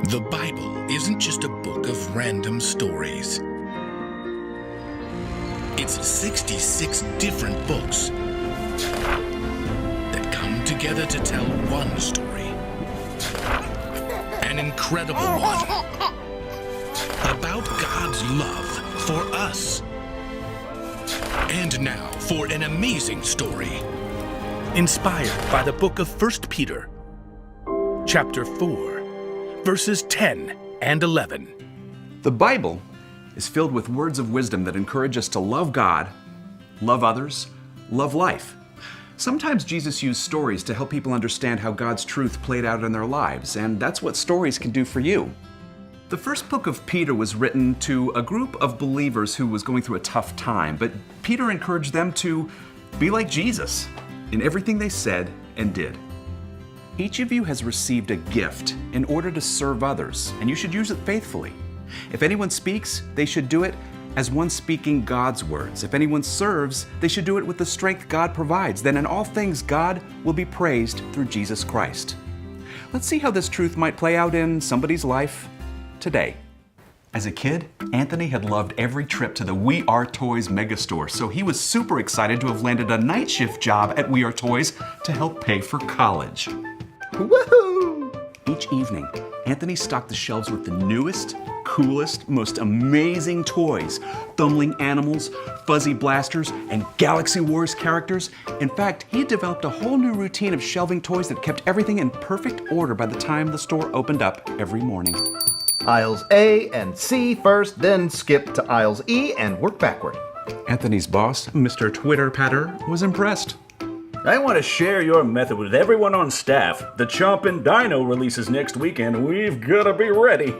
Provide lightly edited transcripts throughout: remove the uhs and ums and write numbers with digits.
The Bible isn't just a book of random stories. It's 66 different books that come together to tell one story. An incredible one. About God's love for us. And now for an amazing story. Inspired by the book of 1 Peter, chapter 4. Verses 10 and 11. The Bible is filled with words of wisdom that encourage us to love God, love others, love life. Sometimes Jesus used stories to help people understand how God's truth played out in their lives, and that's what stories can do for you. The first book of Peter was written to a group of believers who was going through a tough time, but Peter encouraged them to be like Jesus in everything they said and did. Each of you has received a gift in order to serve others, and you should use it faithfully. If anyone speaks, they should do it as one speaking God's words. If anyone serves, they should do it with the strength God provides. Then in all things, God will be praised through Jesus Christ. Let's see how this truth might play out in somebody's life today. As a kid, Anthony had loved every trip to the We Are Toys megastore, so he was super excited to have landed a night shift job at We Are Toys to help pay for college. Woohoo! Each evening, Anthony stocked the shelves with the newest, coolest, most amazing toys. Thumbling animals, fuzzy blasters, and Galaxy Wars characters. In fact, he had developed a whole new routine of shelving toys that kept everything in perfect order by the time the store opened up every morning. Aisles A and C first, then skip to aisles E and work backward. Anthony's boss, Mr. Twitter Patter, was impressed. I want to share your method with everyone on staff. The Chompin' Dino releases next weekend. We've got to be ready.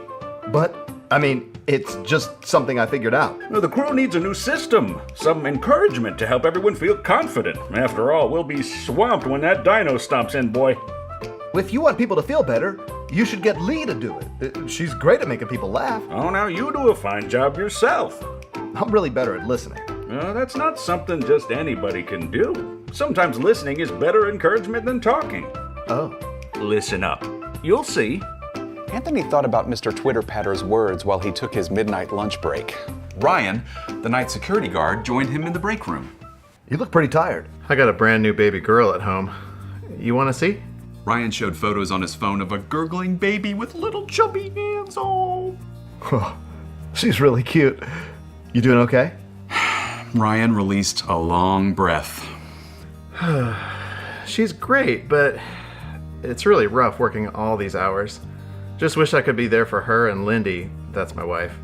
But, it's just something I figured out. Well, the crew needs a new system. Some encouragement to help everyone feel confident. After all, we'll be swamped when that dino stomps in, boy. If you want people to feel better, you should get Lee to do it. She's great at making people laugh. Oh, now you do a fine job yourself. I'm really better at listening. That's not something just anybody can do. Sometimes listening is better encouragement than talking. Oh. Listen up. You'll see. Anthony thought about Mr. Twitter Patter's words while he took his midnight lunch break. Ryan, the night security guard, joined him in the break room. You look pretty tired. I got a brand new baby girl at home. You want to see? Ryan showed photos on his phone of a gurgling baby with little chubby hands. Oh. She's really cute. You doing okay? Ryan released a long breath. She's great, but it's really rough working all these hours. Just wish I could be there for her and Lindy, that's my wife.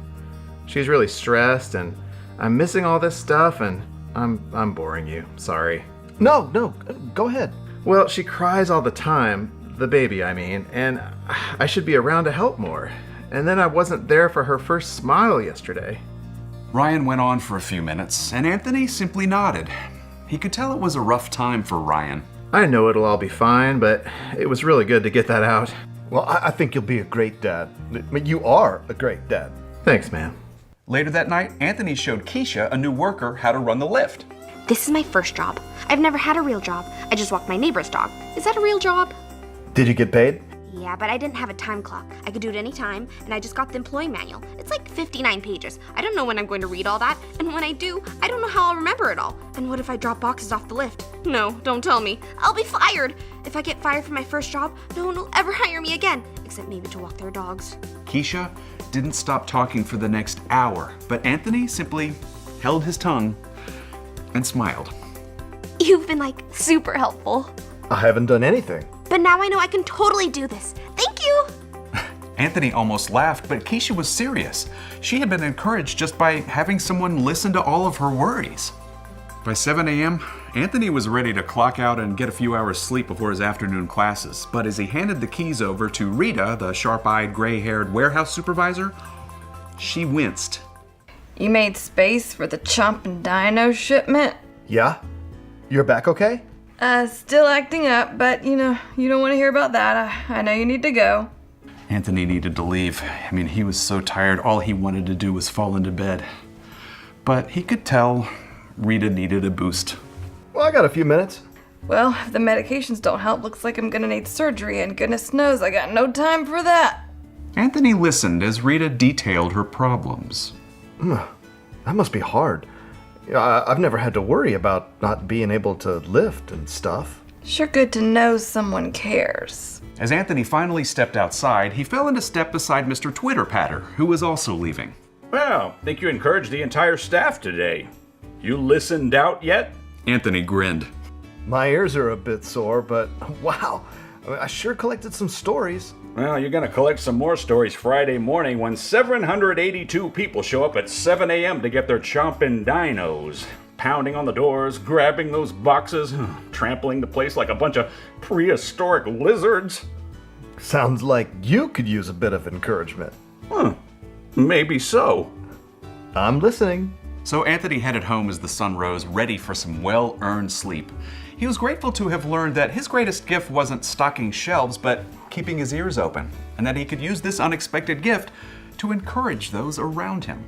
She's really stressed and I'm missing all this stuff and I'm boring you, sorry. No, go ahead. Well, she cries all the time, the baby I mean, and I should be around to help more. And then I wasn't there for her first smile yesterday. Ryan went on for a few minutes, and Anthony simply nodded. He could tell it was a rough time for Ryan. I know it'll all be fine, but it was really good to get that out. Well, I think you'll be a great dad. You are a great dad. Thanks, man. Later that night, Anthony showed Keisha, a new worker, how to run the lift. This is my first job. I've never had a real job. I just walked my neighbor's dog. Is that a real job? Did you get paid? Yeah, but I didn't have a time clock. I could do it any time, and I just got the employee manual. It's like 59 pages. I don't know when I'm going to read all that, and when I do, I don't know how I'll remember it all. And what if I drop boxes off the lift? No, don't tell me. I'll be fired. If I get fired from my first job, no one will ever hire me again, except maybe to walk their dogs. Keisha didn't stop talking for the next hour, but Anthony simply held his tongue and smiled. You've been super helpful. I haven't done anything. But now I know I can totally do this. Thank you. Anthony almost laughed, but Keisha was serious. She had been encouraged just by having someone listen to all of her worries. By 7 a.m., Anthony was ready to clock out and get a few hours sleep before his afternoon classes. But as he handed the keys over to Rita, the sharp-eyed, gray-haired warehouse supervisor, she winced. You made space for the Chompin' Dino shipment? Yeah? You're back okay? Still acting up, but you don't want to hear about that. I know you need to go. Anthony needed to leave. He was so tired, all he wanted to do was fall into bed. But he could tell Rita needed a boost. Well, I got a few minutes. Well, if the medications don't help, looks like I'm gonna need surgery, and goodness knows I got no time for that. Anthony listened as Rita detailed her problems. That must be hard. I've never had to worry about not being able to lift and stuff. Sure good to know someone cares. As Anthony finally stepped outside, he fell into step beside Mr. Twitter-Patter, who was also leaving. Well, think you encouraged the entire staff today. You listened out yet? Anthony grinned. My ears are a bit sore, but wow, I sure collected some stories. Well, you're gonna collect some more stories Friday morning when 782 people show up at 7 a.m. to get their chomping dinos. Pounding on the doors, grabbing those boxes, trampling the place like a bunch of prehistoric lizards. Sounds like you could use a bit of encouragement. Maybe so. I'm listening. So Anthony headed home as the sun rose, ready for some well-earned sleep. He was grateful to have learned that his greatest gift wasn't stocking shelves, but keeping his ears open, and that he could use this unexpected gift to encourage those around him.